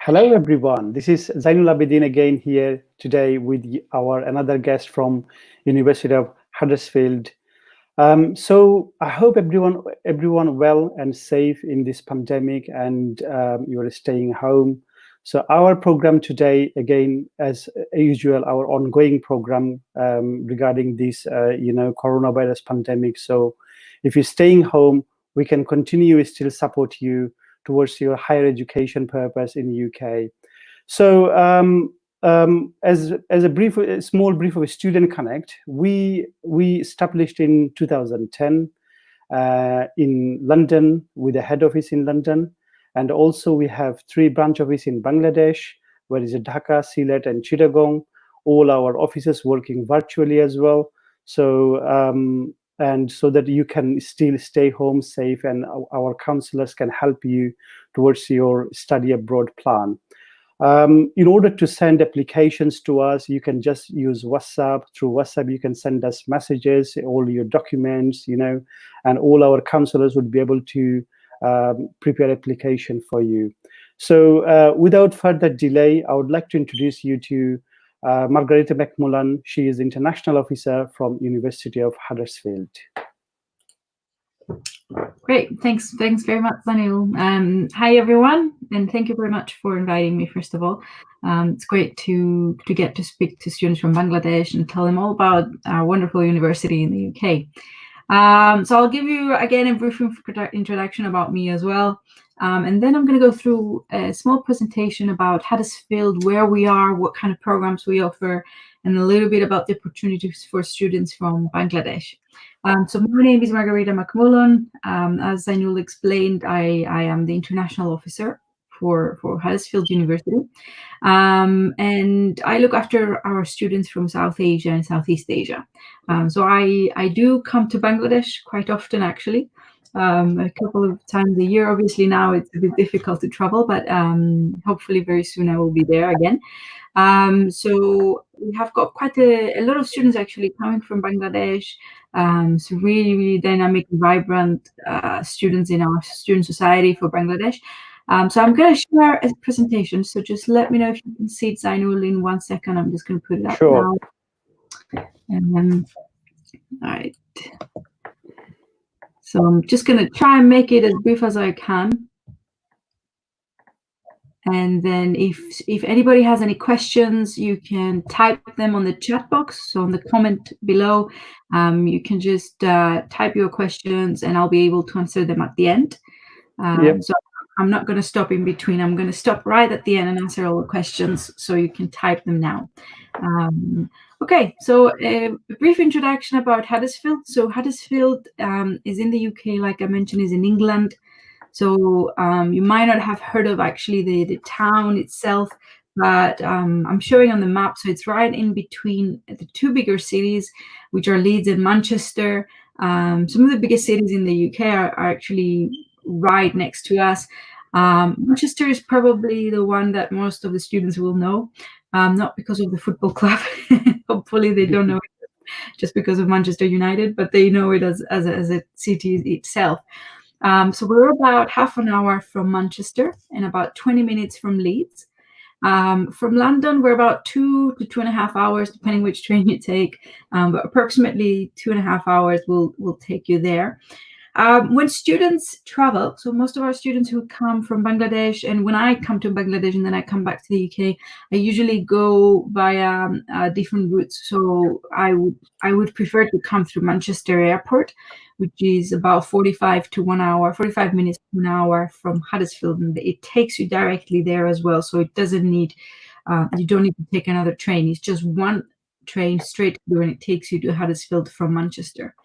Hello, everyone. This is Zainul Abidin again here today with our another guest from University of Huddersfield. So I hope everyone well and safe in this pandemic, and you are staying home. So our program today, again, as usual, our ongoing program regarding this, coronavirus pandemic. So if you're staying home, we can continue to still support you towards your higher education purpose in UK. So as a small brief of a student connect, we established in 2010 in London with a head office in London, and also we have 3 branch offices in Bangladesh, where is Dhaka, Sylhet, and Chittagong. All our offices working virtually as well. So and so that you can still stay home safe, and our counselors can help you towards your study abroad plan. In order to send applications to us, you can just use WhatsApp. Through WhatsApp, you can send us messages, all your documents, and all our counselors would be able to prepare application for you. So without further delay, I would like to introduce you to Margarita McMullen. She is International Officer from University of Huddersfield. Great, thanks very much, Zanil. Hi everyone, and thank you very much for inviting me. First of all, it's great to get to speak to students from Bangladesh and tell them all about our wonderful university in the UK. So I'll give you again a brief introduction about me as well, and then I'm going to go through a small presentation about Huddersfield, where we are, what kind of programs we offer, and a little bit about the opportunities for students from Bangladesh. So my name is Margarita McMullen. As Zainul explained, I am the International Officer for Huddersfield University. And I look after our students from South Asia and Southeast Asia. So I do come to Bangladesh quite often, actually, a couple of times a year. Obviously now it's a bit difficult to travel, but hopefully very soon I will be there again. So we have got quite a lot of students actually coming from Bangladesh. So really dynamic, vibrant students in our student society for Bangladesh. So I'm going to share a presentation. So just let me know if you can see it, Zainul, in 1 second. I'm just going to put it up now. And then, all right. So I'm just going to try and make it as brief as I can. And then if anybody has any questions, you can type them on the chat box. So on the comment below, you can just type your questions and I'll be able to answer them at the end. So I'm not going to stop in between. I'm going to stop right at the end and answer all the questions, so you can type them now. Okay, so a brief introduction about Huddersfield. So Huddersfield is in the UK, like I mentioned, is in England. So you might not have heard of actually the town itself, but I'm showing on the map. So it's right in between the 2 bigger cities, which are Leeds and Manchester. Some of the biggest cities in the UK are actually right next to us. Manchester is probably the one that most of the students will know, not because of the football club. Hopefully they don't know it just because of Manchester United, but they know it as a city itself. So we're about half an hour from Manchester and about 20 minutes from Leeds. From London, we're about 2 to 2.5 hours, depending which train you take, but approximately 2.5 hours will take you there. When students travel, so most of our students who come from Bangladesh, and when I come to Bangladesh and then I come back to the UK, I usually go via different routes. So I would prefer to come through Manchester Airport, which is about 45 minutes to 1 hour from Huddersfield, and it takes you directly there as well. So it doesn't need, you don't need to take another train. It's just one train straight through, and it takes you to Huddersfield from Manchester.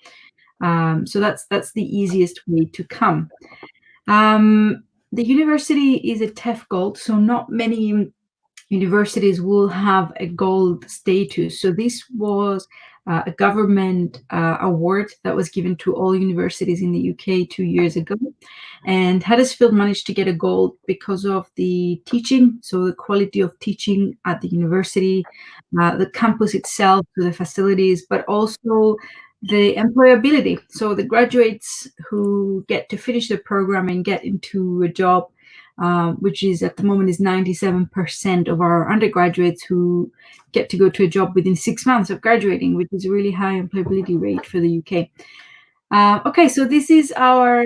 So that's the easiest way to come. The university is a TEF Gold, so not many universities will have a gold status. So this was a government award that was given to all universities in the UK 2 years ago. And Huddersfield managed to get a gold because of the teaching, so the quality of teaching at the university, the campus itself, the facilities, but also the employability. So the graduates who get to finish the program and get into a job which is at the moment is 97% of our undergraduates who get to go to a job within 6 months of graduating, which is a really high employability rate for the UK. Okay, so this is our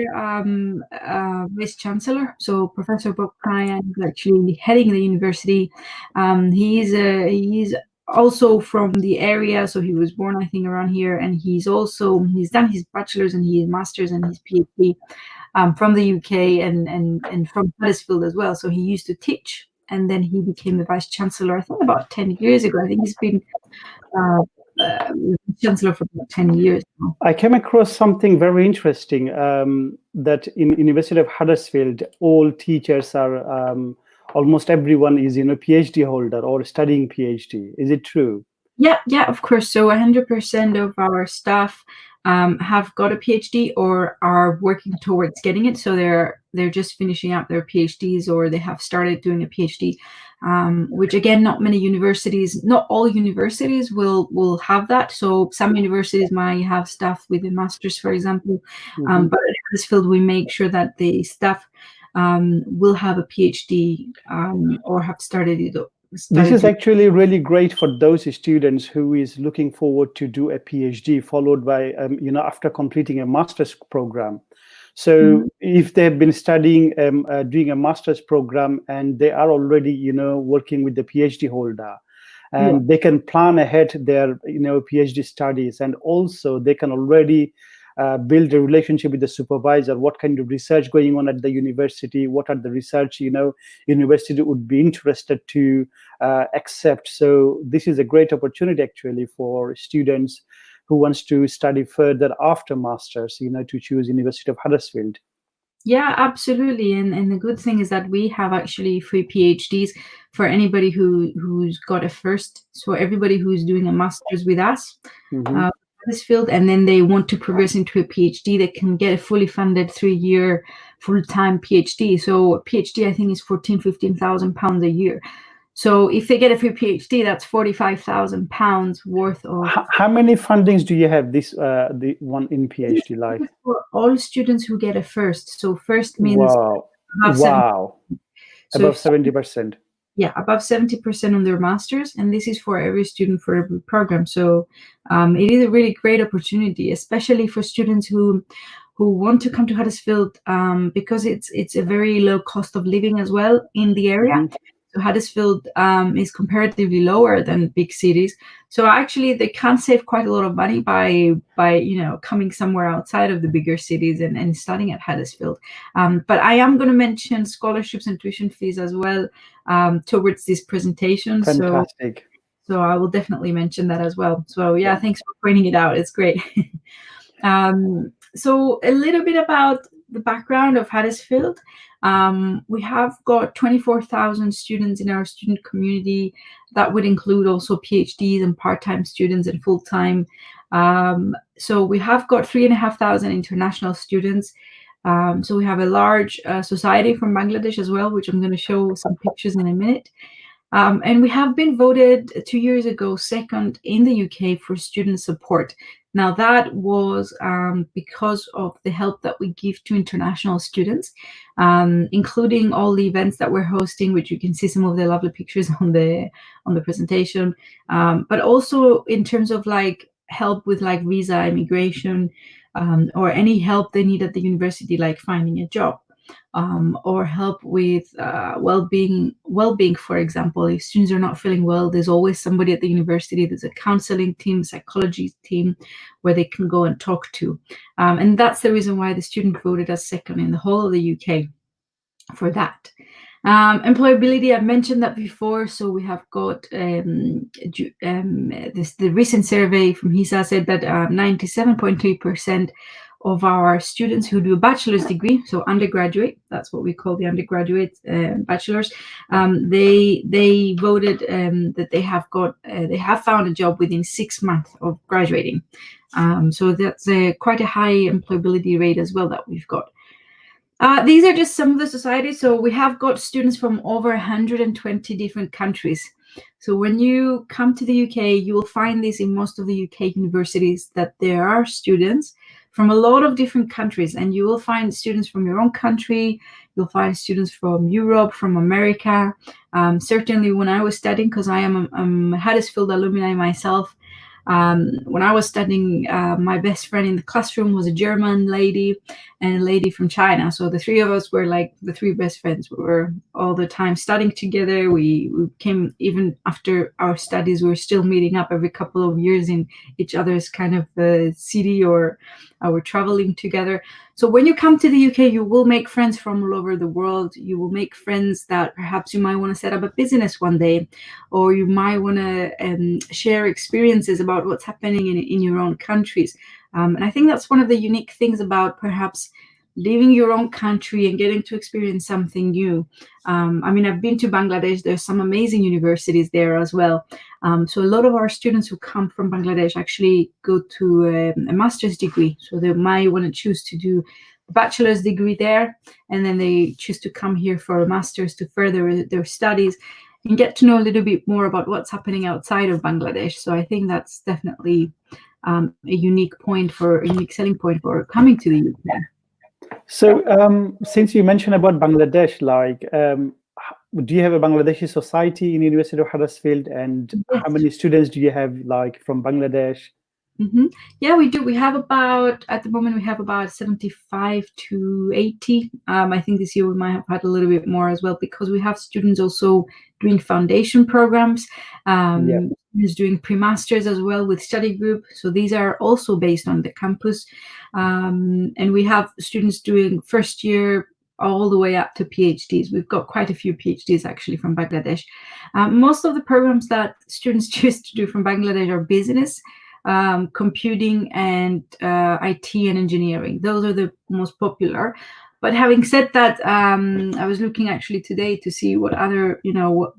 Vice Chancellor, so Professor Bob Kyan, is actually heading the university. He's also from the area, so he was born, I think, around here, and he's done his bachelor's and his master's and his PhD from the UK and from Huddersfield as well. So he used to teach, and then he became the Vice Chancellor, I think, about 10 years ago. I think he's been Chancellor for about 10 years now. I came across something very interesting, that in University of Huddersfield, all teachers are, almost everyone is, PhD holder or studying PhD. Is it true? Yeah, of course. So 100% of our staff have got a PhD or are working towards getting it. So they're just finishing up their PhDs, or they have started doing a PhD, which again, not all universities will have that. So some universities might have staff with a master's, for example, but at Huddersfield, we make sure that the staff will have a PhD or have started it. This is actually really great for those students who is looking forward to do a PhD, followed by, after completing a master's program. So if they've been studying, doing a master's program, and they are already, working with the PhD holder, and they can plan ahead their, PhD studies, and also they can already build a relationship with the supervisor. What kind of research going on at the university? What are the research, university would be interested to accept? So this is a great opportunity actually for students who wants to study further after masters, to choose University of Huddersfield. Yeah, absolutely. And the good thing is that we have actually free PhDs for anybody who's got a first. So everybody who's doing a master's with us, Huddersfield, and then they want to progress into a PhD, they can get a fully funded 3-year full-time PhD. So a PhD, I think, is £15,000 a year. So if they get a free PhD, that's £45,000 worth of. How many fundings do you have? The one in PhD life? For all students who get a first. So first means wow, above 70%. Yeah, above 70% on their masters, and this is for every student for every program. So it is a really great opportunity, especially for students who want to come to Huddersfield, because it's a very low cost of living as well in the area. So Huddersfield is comparatively lower than big cities. So actually, they can save quite a lot of money by coming somewhere outside of the bigger cities and studying at Huddersfield. But I am going to mention scholarships and tuition fees as well towards this presentation. Fantastic. So I will definitely mention that as well. So yeah, thanks for pointing it out. It's great. So a little bit about the background of Huddersfield. We have got 24,000 students in our student community. That would include also PhDs and part-time students and full-time. So we have got 3,500 international students. So we have a large society from Bangladesh as well, which I'm going to show some pictures in a minute. And we have been voted 2 years ago second in the UK for student support. Now that was because of the help that we give to international students, including all the events that we're hosting, which you can see some of the lovely pictures on the presentation, but also in terms of like help with like visa, immigration, or any help they need at the university, like finding a job. Or help with well-being, for example. If students are not feeling well, there's always somebody at the university. There's a counseling team, psychology team where they can go and talk to. And that's the reason why the student voted us second in the whole of the UK for that. Employability, I've mentioned that before. So we have got the recent survey from HISA said that 97.3% of our students who do a bachelor's degree, so undergraduate, that's what we call the undergraduate bachelors, they voted that they have found a job within 6 months of graduating. So that's quite a high employability rate as well that we've got. These are just some of the societies. So we have got students from over 120 different countries. So when you come to the UK, you will find this in most of the UK universities, that there are students from a lot of different countries, and you will find students from your own country, you'll find students from Europe, from America. Certainly when I was studying, because I'm a Huddersfield alumni myself, when I was studying, my best friend in the classroom was a German lady and a lady from China. So the three of us were like the three best friends. We were all the time studying together. We came, even after our studies, we were still meeting up every couple of years in each other's kind of city, or we're traveling together. So when you come to the UK, you will make friends from all over the world. You will make friends that perhaps you might want to set up a business one day, or you might want to share experiences about what's happening in your own countries. And I think that's one of the unique things about perhaps leaving your own country and getting to experience something new. I mean, I've been to Bangladesh. There's some amazing universities there as well. So a lot of our students who come from Bangladesh actually go to a master's degree. So they might want to choose to do a bachelor's degree there, and then they choose to come here for a master's to further their studies and get to know a little bit more about what's happening outside of Bangladesh. So I think that's definitely a unique selling point for coming to the UK. So, since you mentioned about Bangladesh, like, do you have a Bangladeshi society in University of Huddersfield, and Yes. how many students do you have, like, from Bangladesh? Yeah, we do. We have at the moment, we have about 75 to 80. I think this year we might have had a little bit more as well, because we have students also doing foundation programs, students doing pre-masters as well with study group. So these are also based on the campus. And we have students doing first year all the way up to PhDs. We've got quite a few PhDs actually from Bangladesh. Most of the programs that students choose to do from Bangladesh are business, computing, and IT and engineering. Those are the most popular. But having said that, I was looking actually today to see what other,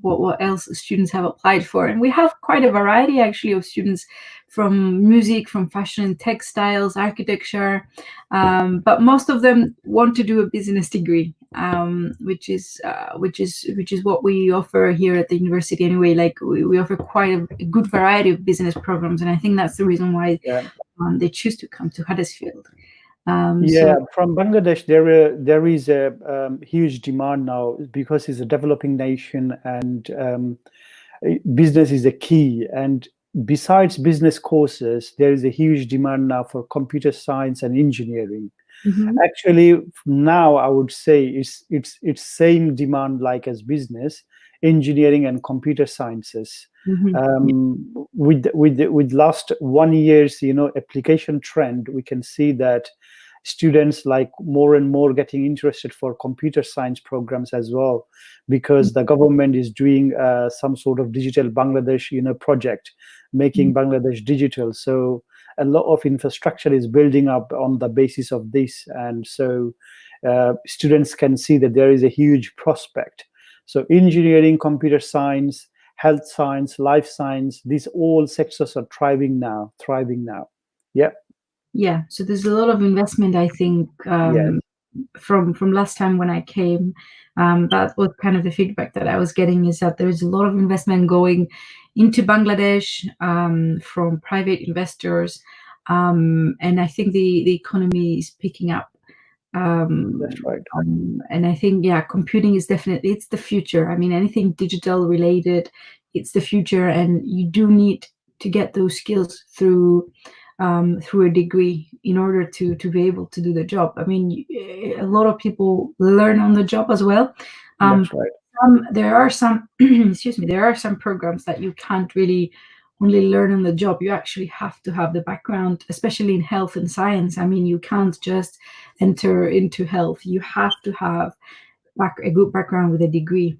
what else students have applied for. And we have quite a variety actually of students from music, from fashion and textiles, architecture. But most of them want to do a business degree, which is what we offer here at the university anyway. Like we offer quite a good variety of business programs, and I think that's the reason why they choose to come to Huddersfield. From Bangladesh, there is a huge demand now, because it's a developing nation, and business is a key. And besides business courses, there is a huge demand now for computer science and engineering. Actually, now I would say it's same demand like as business, engineering and computer sciences. With last 1 year's application trend, we can see that students like more and more getting interested for computer science programs as well, because the government is doing some sort of digital Bangladesh project, making Bangladesh digital. So a lot of infrastructure is building up on the basis of this, and so students can see that there is a huge prospect. So engineering, computer science, health science, life science, these all sectors are thriving now. Yeah, so there's a lot of investment, I think, from last time when I came. That was kind of the feedback that I was getting, is that there's a lot of investment going into Bangladesh from private investors, and I think the economy is picking up. That's right. And I think, computing is definitely, it's the future. I mean, anything digital related, it's the future, and you do need to get those skills through a degree in order to be able to do the job. I mean, a lot of people learn on the job as well. That's right. There are some excuse me, there are some programs that you can't really only learn on the job. You actually have to have the background, especially in health and science. I mean, you can't just enter into health. You have to have a good background with a degree.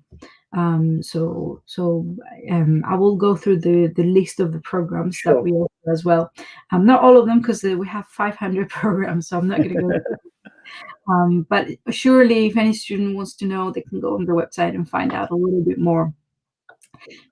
So I will go through the list of the programs that we offer as well. Not all of them, because we have 500 programs, so I'm not going to go through. But surely, if any student wants to know, they can go on the website and find out a little bit more.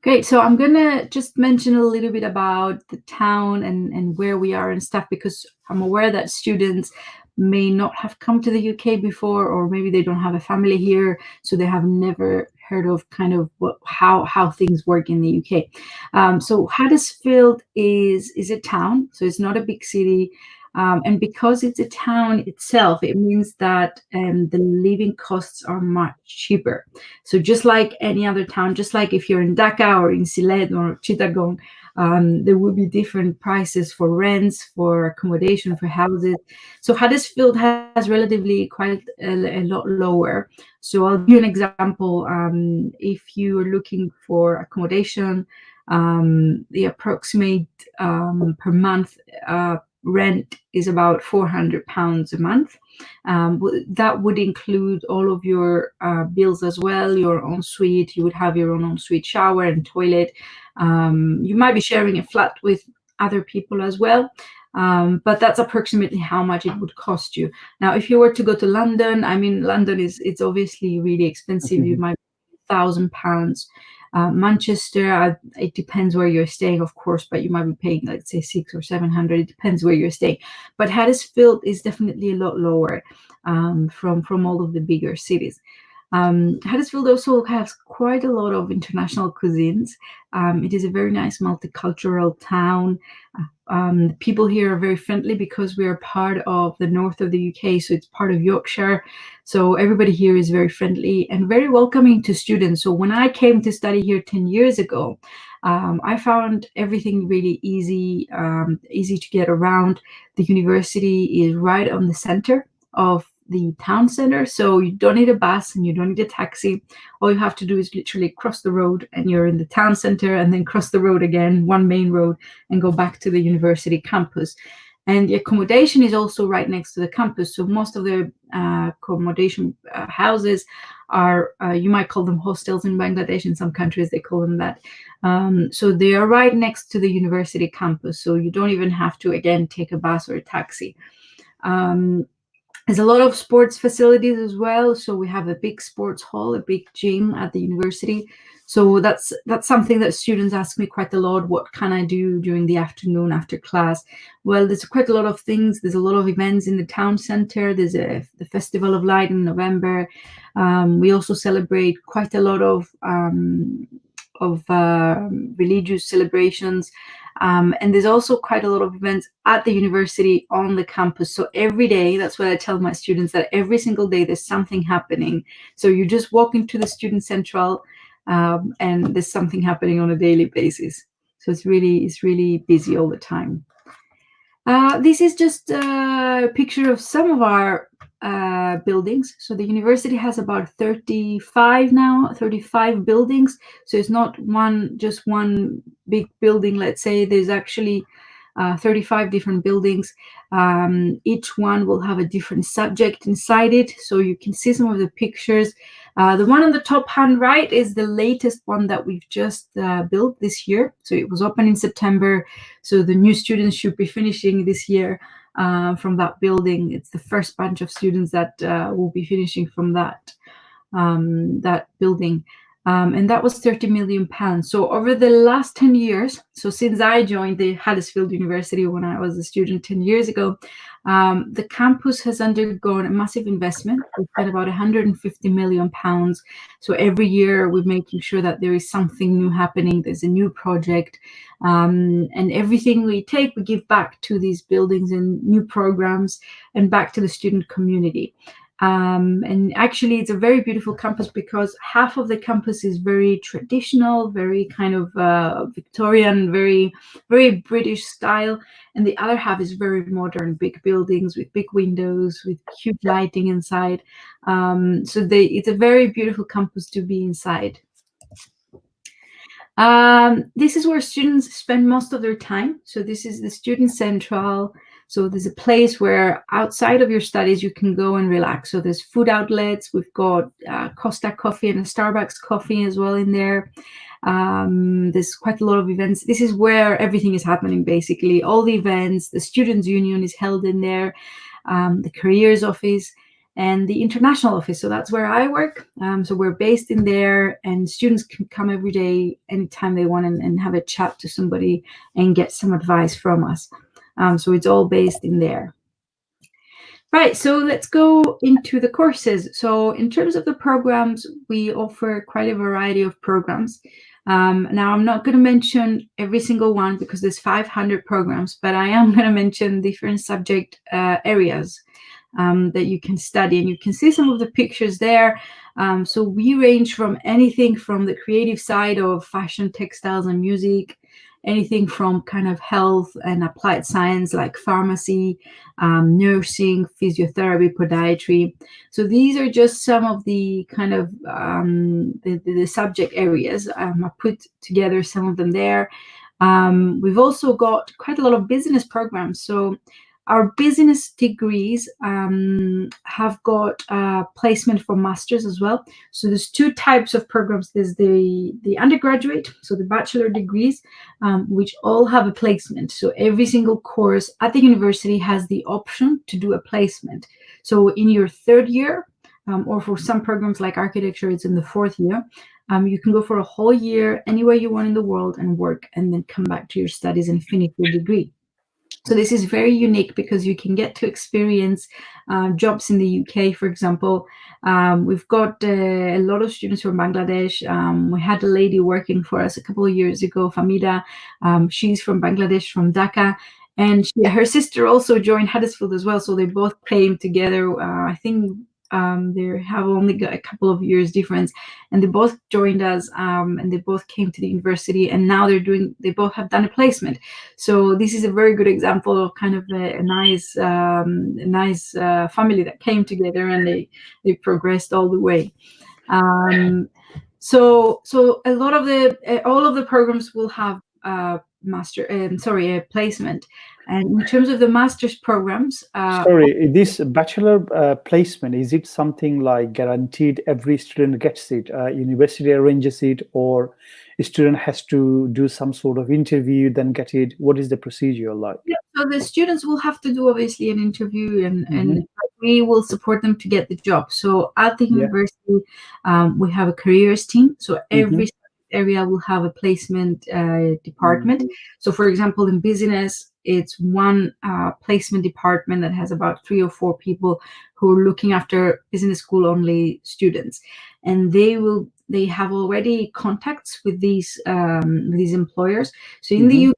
Great. So I'm going to just mention a little bit about the town and where we are and stuff, because I'm aware that students may not have come to the UK before, or maybe they don't have a family here, so they have never heard of kind of how things work in the UK. So Huddersfield is a town, so it's not a big city. And because it's a town itself, it means that the living costs are much cheaper. So just like any other town, just like if you're in Dhaka or in Sylhet or Chittagong, there will be different prices for rents, for accommodation, for houses. So Huddersfield has relatively quite a lot lower. So I'll give you an example. If you are looking for accommodation, the approximate per month rent is about £400 a month. That would include all of your bills as well, your ensuite. You would have your own ensuite shower and toilet. You might be sharing a flat with other people as well. But that's approximately how much it would cost you. Now, if you were to go to London, I mean, London it's obviously really expensive. You might be £1,000. Manchester, it depends where you're staying, of course, but you might be paying, let's say, 600 or 700. It depends where you're staying. But Huddersfield is definitely a lot lower from all of the bigger cities. Huddersfield also has quite a lot of international cuisines. It is a very nice multicultural town. People here are very friendly because we are part of the north of the UK, so it's part of Yorkshire. So everybody here is very friendly and very welcoming to students. So when I came to study here 10 years ago, I found everything really easy, easy to get around. The university is right on the center of the town center, so you don't need a bus and you don't need a taxi. All you have to do is literally cross the road and you're in the town center, and then cross the road again, one main road, and go back to the university campus. And the accommodation is also right next to the campus, so most of the accommodation houses are, you might call them hostels in Bangladesh. In some countries they call them that. So they are right next to the university campus, so you don't even have to, again, take a bus or a taxi. There's a lot of sports facilities as well. So we have a big sports hall, a big gym at the university. So that's something that students ask me quite a lot. What can I do during the afternoon after class? Well, there's quite a lot of things. There's a lot of events in the town center. There's the Festival of Light in November. We also celebrate quite a lot of religious celebrations. And there's also quite a lot of events at the university on the campus. So every day, that's what I tell my students, that every single day there's something happening. So you just walk into the student central and there's something happening on a daily basis. So it's really busy all the time. This is just a picture of some of our buildings. So the university has about 35 buildings. So it's not just one big building, let's say. There's actually 35 different buildings. Each one will have a different subject inside it. So you can see some of the pictures. The one on the top hand right is the latest one that we've just built this year. So it was open in September. So the new students should be finishing this year from that building. It's the first bunch of students that will be finishing from that building. And that was £30 million. So over the last 10 years, so since I joined the Huddersfield University when I was a student 10 years ago, the campus has undergone a massive investment. We spent about £150 million. So every year we're making sure that there is something new happening. There's a new project, and everything we take, we give back to these buildings and new programs and back to the student community. And actually it's a very beautiful campus because half of the campus is very traditional, very kind of Victorian, very British style, and the other half is very modern, big buildings with big windows, with huge lighting inside. So it's a very beautiful campus to be inside. This is where students spend most of their time. So this is the student central. So there's a place where outside of your studies you can go and relax. So there's food outlets. We've got Costa Coffee and a Starbucks coffee as well in there. There's quite a lot of events. This is where everything is happening, basically. All the events, the Students' Union is held in there, the Careers Office, and the International Office. So that's where I work. So we're based in there, and students can come every day, anytime they want, and have a chat to somebody and get some advice from us. So it's all based in there. Right, so let's go into the courses. So in terms of the programs, we offer quite a variety of programs. Now, I'm not going to mention every single one because there's 500 programs, but I am going to mention different subject areas that you can study. And you can see some of the pictures there. So we range from anything from the creative side of fashion, textiles, and music, anything from kind of health and applied science like pharmacy, nursing, physiotherapy, podiatry. So these are just some of the kind of the subject areas. I put together some of them there. We've also got quite a lot of business programs. So our business degrees have got placement for masters as well. So there's two types of programs. There's the undergraduate, so the bachelor degrees, which all have a placement. So every single course at the university has the option to do a placement. So in your third year, or for some programs like architecture, it's in the fourth year, you can go for a whole year anywhere you want in the world and work, and then come back to your studies and finish your degree. So this is very unique because you can get to experience jobs in the UK, for example. We've got a lot of students from Bangladesh. We had a lady working for us a couple of years ago, Famida. She's from Bangladesh, from Dhaka. And her sister also joined Huddersfield as well. So they both came together. I think they have only got a couple of years difference, and they both joined us, and they both came to the university, and now they both have done a placement. So this is a very good example of kind of a nice family that came together, and they progressed all the way. So a lot of all of the programs will have a placement. And in terms of the master's programs, sorry, this bachelor placement, is it something like guaranteed every student gets it? University arranges it, or a student has to do some sort of interview, then get it? What is the procedure like? Yeah, so the students will have to do obviously an interview, and we will support them to get the job. So at the university, we have a careers team. So every area will have a placement department. So for example, in business, it's one placement department that has about 3 or 4 people who are looking after business school only students, and they have already contacts with these employers. So in the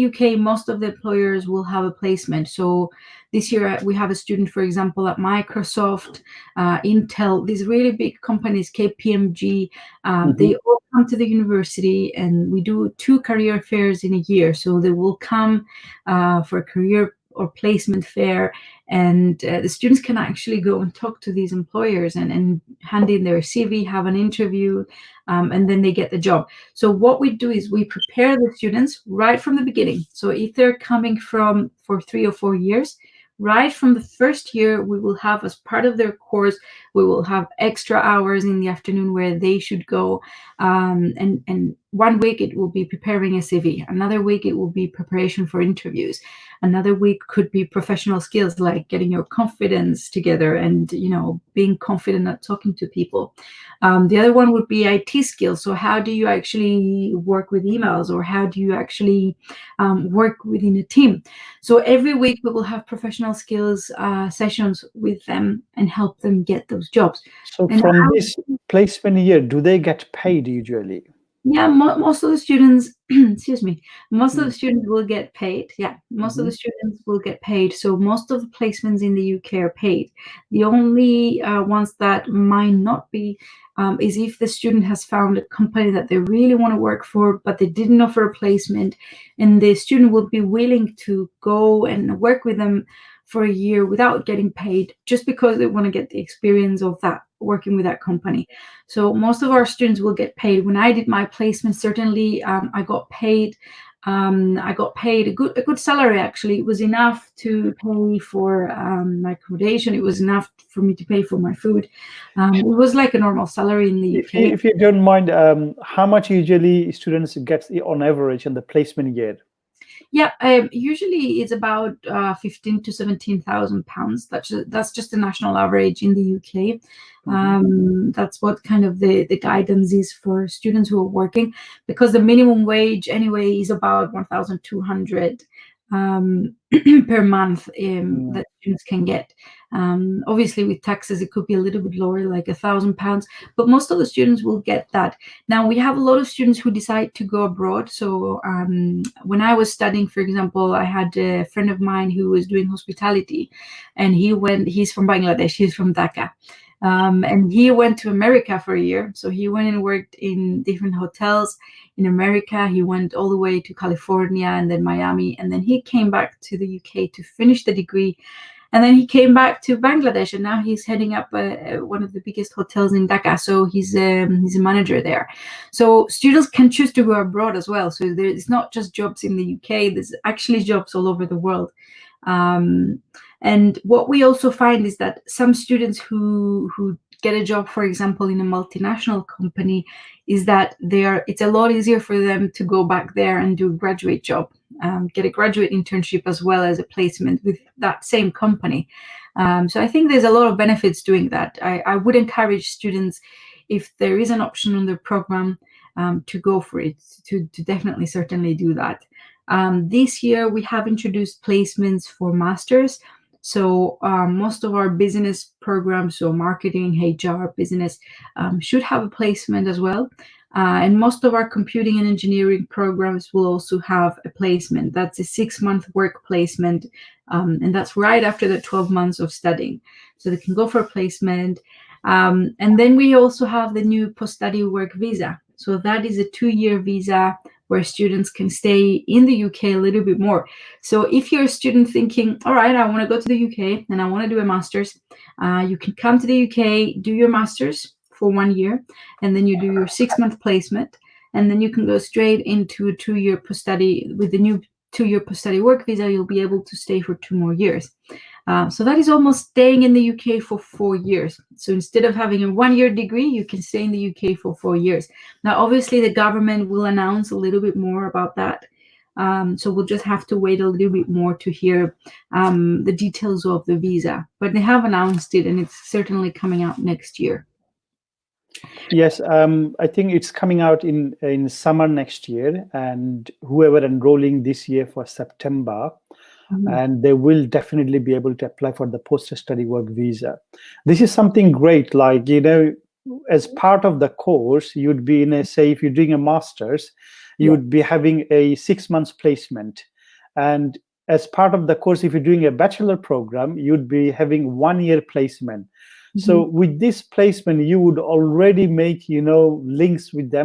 UK, most of the employers will have a placement. So this year we have a student, for example, at Microsoft, Intel, these really big companies, KPMG. They all come to the university, and we do 2 career fairs in a year. So they will come for a career or placement fair, and the students can actually go and talk to these employers and hand in their CV, have an interview, and then they get the job. So what we do is we prepare the students right from the beginning. So if they're coming for 3 or 4 years, right from the first year, we will have, as part of their course, we will have extra hours in the afternoon where they should go, and 1 week it will be preparing a CV, another week it will be preparation for interviews, another week could be professional skills like getting your confidence together and being confident at talking to people. The other one would be IT skills. So how do you actually work with emails, or how do you actually work within a team? So every week we will have professional skills sessions with them and help them get those jobs. So from this placement year, do they get paid usually? Yeah, most of the students, excuse me, most of the students will get paid. Yeah, most of the students will get paid. So most of the placements in the UK are paid. The only ones that might not be is if the student has found a company that they really want to work for, but they didn't offer a placement, and the student will be willing to go and work with them for a year without getting paid, just because they want to get the experience of that, working with that company. So most of our students will get paid. When I did my placement, certainly I got paid. I got paid a good salary. Actually, it was enough to pay for my accommodation. It was enough for me to pay for my food. It was like a normal salary in the UK. If you don't mind, how much usually students get on average in the placement year? Yeah, usually it's about 15 to 17,000 pounds. That's just the national average in the UK. That's what kind of the guidance is for students who are working, because the minimum wage anyway is about 1,200 per month that students can get. Obviously, with taxes, it could be a little bit lower, like £1,000, but most of the students will get that. Now, we have a lot of students who decide to go abroad. So when I was studying, for example, I had a friend of mine who was doing hospitality, and he's from Bangladesh, he's from Dhaka. And he went to America for a year. So he went and worked in different hotels in America. He went all the way to California and then Miami. And then he came back to the UK to finish the degree. And then he came back to Bangladesh, and now he's heading up one of the biggest hotels in Dhaka. So he's a manager there. So students can choose to go abroad as well. So it's not just jobs in the UK. There's actually jobs all over the world. And what we also find is that some students who get a job, for example, in a multinational company, is that it's a lot easier for them to go back there and do a graduate job, get a graduate internship as well as a placement with that same company. So I think there's a lot of benefits doing that. I would encourage students, if there is an option on their program, to go for it, to definitely, certainly do that. This year, we have introduced placements for masters. So most of our business programs, so marketing, HR, business, should have a placement as well. And most of our computing and engineering programs will also have a placement. That's a 6-month work placement. And that's right after the 12 months of studying. So they can go for a placement. And then we also have the new post-study work visa. So that is a 2-year visa where students can stay in the UK a little bit more. So if you're a student thinking, all right, I want to go to the UK and I want to do a master's, you can come to the UK, do your master's for 1 year, and then you do your 6-month placement, and then you can go straight into a 2-year post-study. With the new 2-year post-study work visa, you'll be able to stay for 2 more years. So that is almost staying in the UK for 4 years. So instead of having a 1-year degree, you can stay in the UK for 4 years. Now, obviously, the government will announce a little bit more about that. So we'll just have to wait a little bit more to hear the details of the visa. But they have announced it, and it's certainly coming out next year. Yes, I think it's coming out in summer next year, and whoever enrolling this year for September, and they will definitely be able to apply for the post-study work visa. This is something great, like, as part of the course, you'd be say, if you're doing a master's, you would be having a 6 months placement. And as part of the course, if you're doing a bachelor program, you'd be having 1-year placement. So with this placement, you would already make, links with the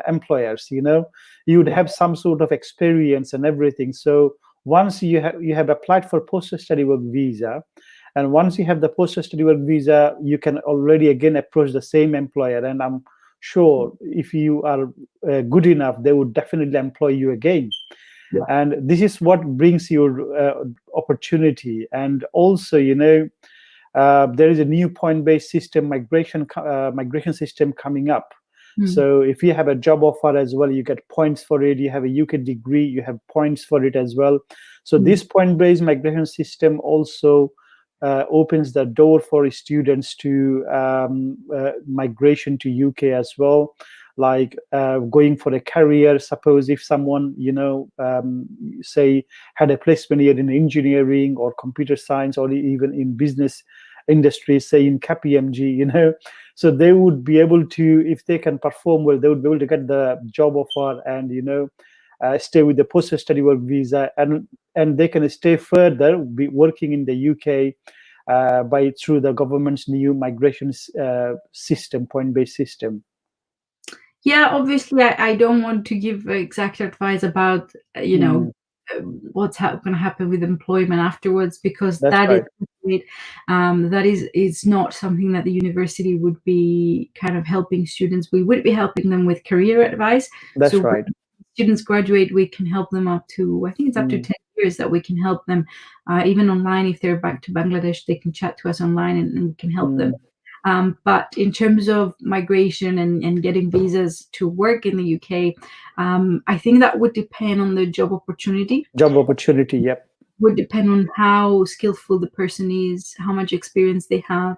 employers, you would have some sort of experience and everything. So once you have applied for post-study work visa, and once you have the post-study work visa, you can already again approach the same employer. And I'm sure if you are good enough, they would definitely employ you again. Yeah. And this is what brings your opportunity. And also, there is a new point-based system, migration system coming up. So if you have a job offer as well, you get points for it. You have a UK degree, you have points for it as well. So this point-based migration system also opens the door for students to migration to UK as well, like going for a career. Suppose if someone, say had a placement here in engineering or computer science, or even in business industry, say in KPMG, so they would be able to, if they can perform well, they would be able to get the job offer and, stay with the post-study work visa, and they can stay further, be working in the UK through the government's new migration system, point-based system. Yeah, obviously, I don't want to give exact advice about, what's going to happen with employment afterwards, because it's not something that the university would be kind of helping students. We would be helping them with career advice. That's right. When students graduate, we can help them up to, I think it's up to 10 years that we can help them, even online. If they're back to Bangladesh, they can chat to us online and we can help them. But in terms of migration and getting visas to work in the UK, I think that would depend on the job opportunity. Job opportunity, yep. Would depend on how skillful the person is, how much experience they have.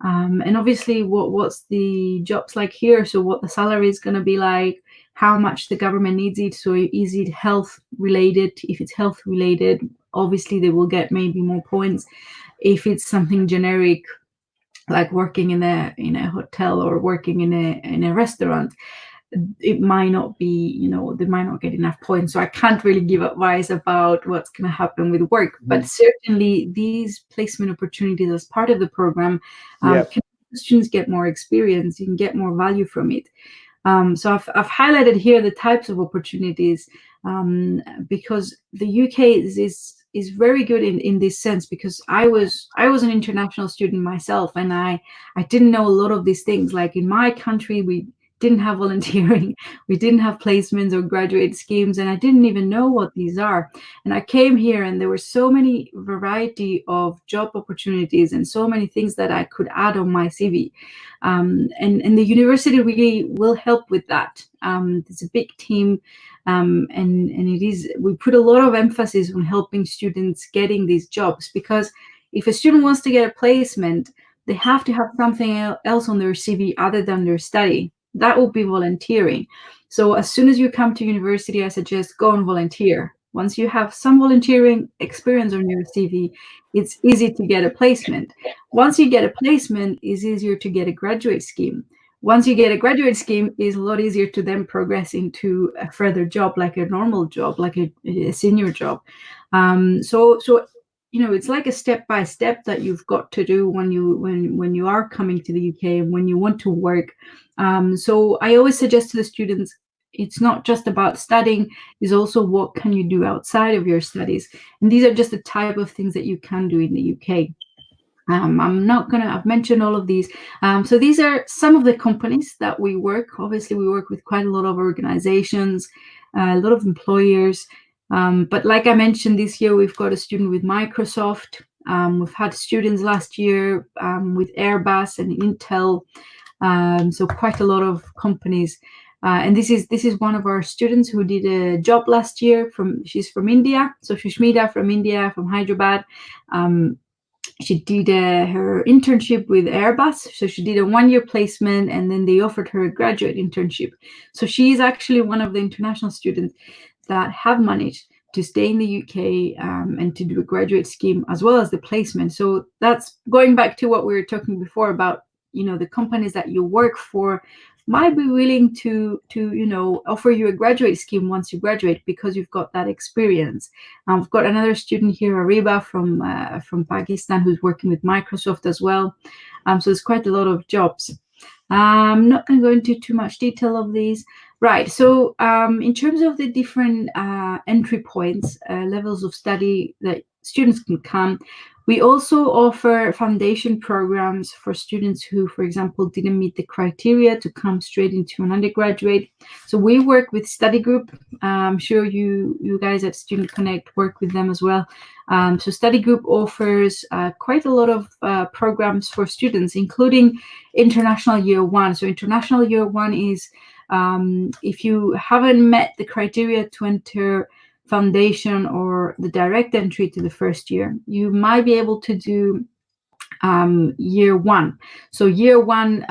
And obviously what's the jobs like here, so what the salary is going to be like, how much the government needs it. So is it health related? If it's health related, obviously they will get maybe more points. If it's something generic, like working in a hotel or working in a restaurant, it might not be, they might not get enough points. So I can't really give advice about what's going to happen with work, but certainly these placement opportunities as part of the program can students get more experience, you can get more value from it. So I've highlighted here the types of opportunities, because the UK is very good in this sense, because I was an international student myself, and I didn't know a lot of these things. Like in my country, we didn't have volunteering, we didn't have placements or graduate schemes, and I didn't even know what these are. And I came here and there were so many variety of job opportunities and so many things that I could add on my CV. And the university really will help with that. It's a big team, and we put a lot of emphasis on helping students getting these jobs, because if a student wants to get a placement, they have to have something else on their CV other than their study. That will be volunteering. So as soon as you come to university, I suggest go and volunteer. Once you have some volunteering experience on your CV, it's easy to get a placement. Once you get a placement, it's easier to get a graduate scheme. Once you get a graduate scheme, it's a lot easier to then progress into a further job, like a normal job, like a senior job. So it's like a step-by-step that you've got to do when you are coming to the UK and when you want to work. So I always suggest to the students, it's not just about studying, it's also what can you do outside of your studies. And these are just the type of things that you can do in the UK. I've mentioned all of these. So these are some of the companies that we work. Obviously, we work with quite a lot of organizations, a lot of employers. But like I mentioned, this year we've got a student with Microsoft. We've had students last year with Airbus and Intel. So quite a lot of companies. And this is one of our students who did a job last year. She's from India. So Shushmita from India, from Hyderabad. She did her internship with Airbus. So she did a 1-year placement, and then they offered her a graduate internship. So she is actually one of the international students that have managed to stay in the UK and to do a graduate scheme as well as the placement. So that's going back to what we were talking before about, the companies that you work for might be willing to offer you a graduate scheme once you graduate, because you've got that experience. I've got another student here, Ariba from Pakistan, who's working with Microsoft as well. So there's quite a lot of jobs. I'm not going to go into too much detail of these. Right, so in terms of the different entry points, levels of study that students can come, we also offer foundation programs for students who, for example, didn't meet the criteria to come straight into an undergraduate. So we work with Study Group. I'm sure you guys at Student Connect work with them as well. So Study Group offers quite a lot of programs for students, including International Year 1. So International Year 1 is if you haven't met the criteria to enter foundation or the direct entry to the first year, you might be able to do year 1. So year 1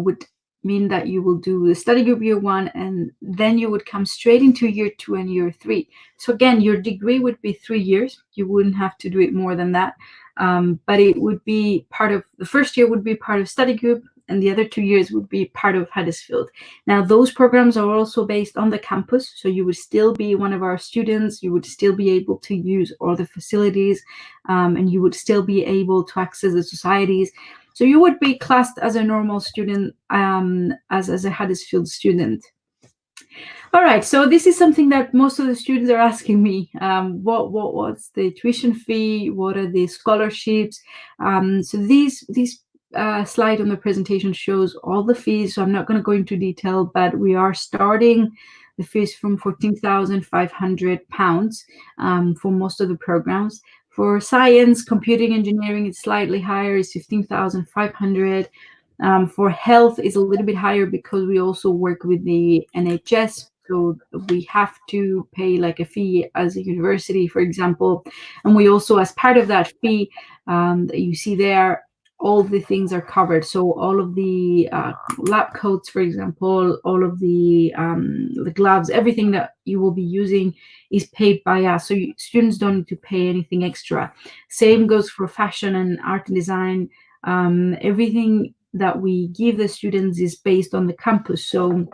would mean that you will do the study group year 1, and then you would come straight into year 2 and year 3. So again, your degree would be 3 years. You wouldn't have to do it more than that. But it would be part of the first year would be part of study group, and the other 2 years would be part of Huddersfield. Now, those programs are also based on the campus, so you would still be one of our students, you would still be able to use all the facilities, and you would still be able to access the societies. So you would be classed as a normal student, as a Huddersfield student. All right, so this is something that most of the students are asking me. What's the tuition fee? What are the scholarships? So these slide on the presentation shows all the fees, so I'm not going to go into detail, but we are starting the fees from £14,500 for most of the programs. For science, computing, engineering, it's slightly higher, it's 15,500. For health is a little bit higher because we also work with the NHS, so we have to pay like a fee as a university, for example. And we also, as part of that fee that you see there, all the things are covered. So all of the lab coats, for example, all of the gloves, everything that you will be using is paid by us. So students don't need to pay anything extra. Same goes for fashion and art and design. Everything that we give the students is based on the campus. So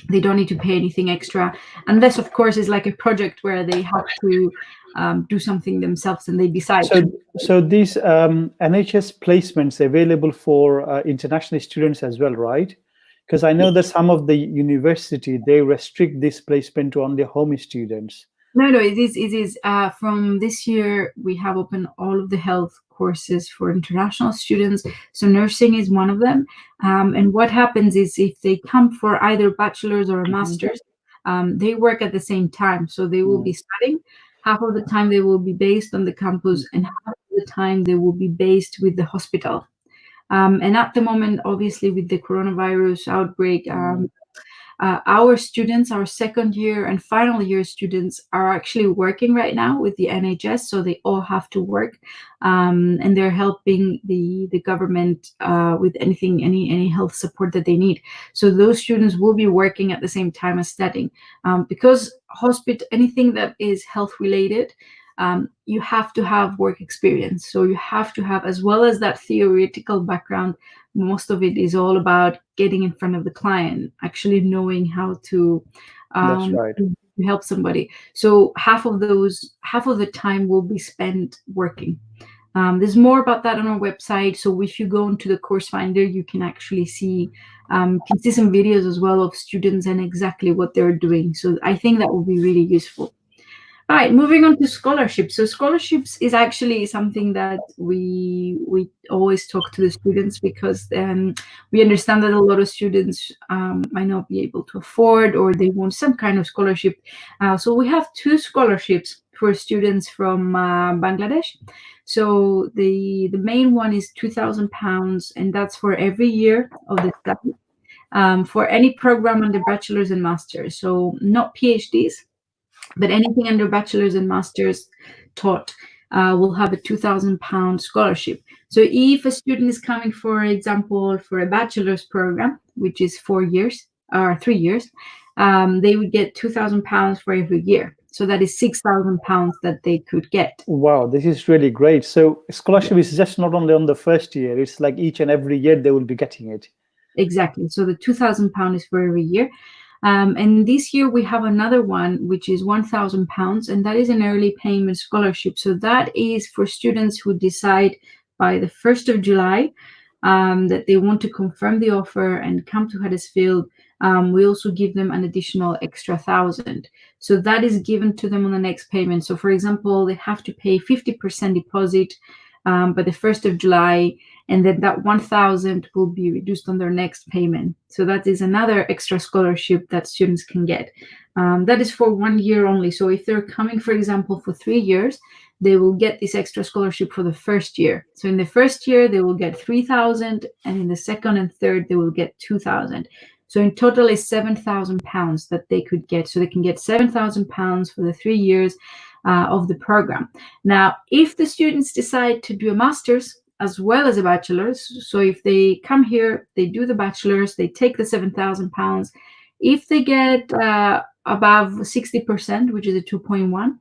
they don't need to pay anything extra, unless, of course, it's like a project where they have to do something themselves and they decide. So these NHS placements available for international students as well, right? Because I know that some of the university, they restrict this placement to only home students. No, it is. From this year, we have opened all of the health courses for international students. So nursing is one of them. And what happens is if they come for either bachelor's or a master's, they work at the same time. So they will be studying. Half of the time they will be based on the campus, and half of the time they will be based with the hospital. And at the moment, obviously, with the coronavirus outbreak, our students, our second year and final year students, are actually working right now with the NHS, so they all have to work, and they're helping the government with any health support that they need. So those students will be working at the same time as studying, because anything that is health related, you have to have work experience. So you have to have, as well as that theoretical background, most of it is all about getting in front of the client, actually knowing how to help somebody. So half of the time will be spent working. There's more about that on our website. So if you go into the course finder, you can actually see some videos as well of students and exactly what they're doing. So I think that will be really useful. All right, moving on to scholarships. So scholarships is actually something that we always talk to the students, because we understand that a lot of students might not be able to afford, or they want some kind of scholarship. So we have 2 scholarships for students from Bangladesh. So the main one is £2,000, and that's for every year of the study, for any program under bachelor's and master's. So not PhDs, but anything under bachelor's and master's taught will have a £2,000 scholarship. So if a student is coming, for example, for a bachelor's program, which is 4 years or 3 years, they would get £2,000 for every year. So that is £6,000 that they could get. Wow, this is really great. So scholarship is just not only on the first year, it's like each and every year they will be getting it. Exactly. So the £2,000 is for every year. And this year we have another one, which is £1,000, and that is an early payment scholarship. So that is for students who decide by the 1st of July that they want to confirm the offer and come to Huddersfield. We also give them an additional extra 1,000. So that is given to them on the next payment. So for example, they have to pay 50% deposit by the 1st of July, and then that 1,000 will be reduced on their next payment. So that is another extra scholarship that students can get. That is for 1 year only. So if they're coming, for example, for 3 years, they will get this extra scholarship for the first year. So in the first year, they will get 3,000, and in the second and third, they will get 2,000. So in total is £7,000 that they could get. So they can get £7,000 for the 3 years of the program. Now, if the students decide to do a master's as well as a bachelor's, so if they come here, they do the bachelor's, they take the £7,000. If they get above 60%, which is a 2.1,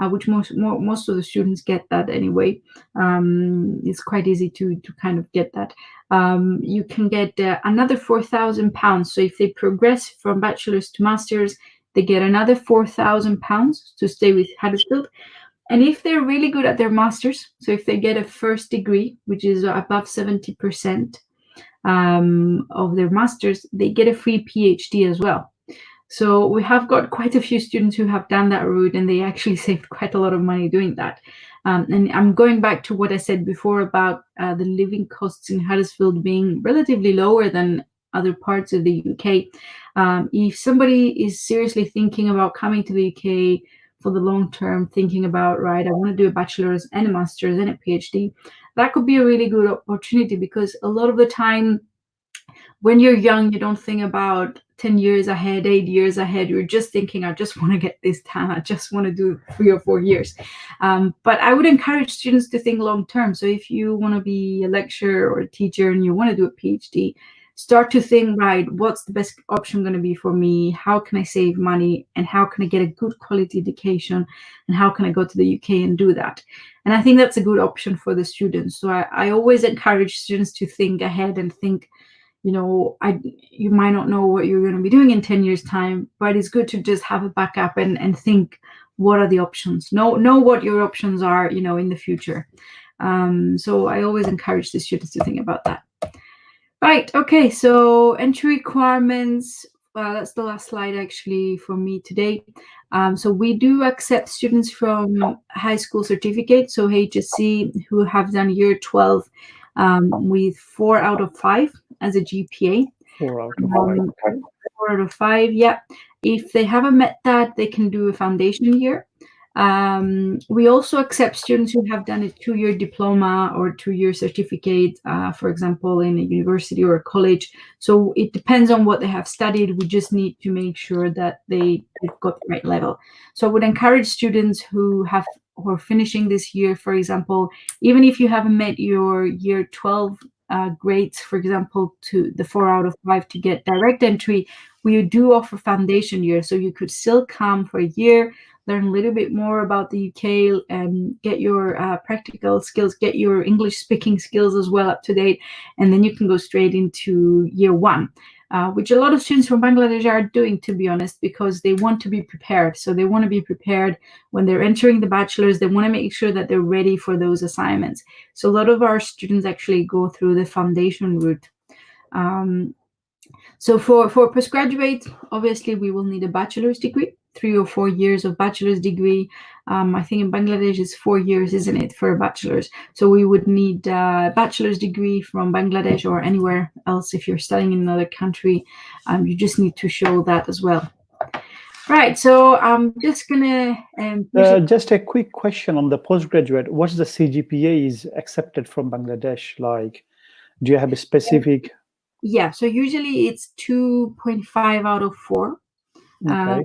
which most of the students get that anyway, it's quite easy to kind of get that. You can get another £4,000. So if they progress from bachelor's to master's, they get another £4,000 to stay with Huddersfield. And if they're really good at their master's, so if they get a first degree, which is above 70% of their master's, they get a free PhD as well. So we have got quite a few students who have done that route, and they actually saved quite a lot of money doing that. And I'm going back to what I said before about the living costs in Huddersfield being relatively lower than other parts of the UK. If somebody is seriously thinking about coming to the UK for the long term, thinking about, right, I want to do a bachelor's and a master's and a PhD, that could be a really good opportunity, because a lot of the time when you're young, you don't think about 10 years ahead, 8 years ahead. You're just thinking, I just want to get this done. I just want to do 3 or 4 years. But I would encourage students to think long term. So if you want to be a lecturer or a teacher and you want to do a PhD, start to think, right, what's the best option going to be for me? How can I save money? And how can I get a good quality education? And how can I go to the UK and do that? And I think that's a good option for the students. So I always encourage students to think ahead and think, you know, you might not know what you're going to be doing in 10 years time, but it's good to just have a backup and think, what are the options? Know what your options are, you know, in the future. So I always encourage the students to think about that. Right, okay, so entry requirements, that's the last slide actually for me today. So we do accept students from high school certificate, so HSC, who have done year 12 with 4 out of 5 as a GPA. 4 out of 5, okay. 4 out of 5, yeah. If they haven't met that, they can do a foundation year. We also accept students who have done a 2-year diploma or 2-year certificate, for example, in a university or a college. So it depends on what they have studied. We just need to make sure that they've got the right level. So I would encourage students who are finishing this year, for example, even if you haven't met your year 12 grades, for example, to the 4 out of 5 to get direct entry, we do offer foundation year. So you could still come for a year, learn a little bit more about the UK, and get your practical skills, get your English speaking skills as well up to date, and then you can go straight into year 1, which a lot of students from Bangladesh are doing, to be honest, because they want to be prepared. So they want to be prepared when they're entering the bachelor's. They want to make sure that they're ready for those assignments. So a lot of our students actually go through the foundation route. So for postgraduate, obviously we will need a bachelor's degree, 3 or 4 years of bachelor's degree. I think in Bangladesh it's 4 years, isn't it, for a bachelor's? So we would need a bachelor's degree from Bangladesh or anywhere else. If you're studying in another country, you just need to show that as well. Right, so I'm just gonna... just a quick question on the postgraduate. What's the CGPA is accepted from Bangladesh? Like, do you have a specific... Yeah, so usually it's 2.5 out of 4, okay.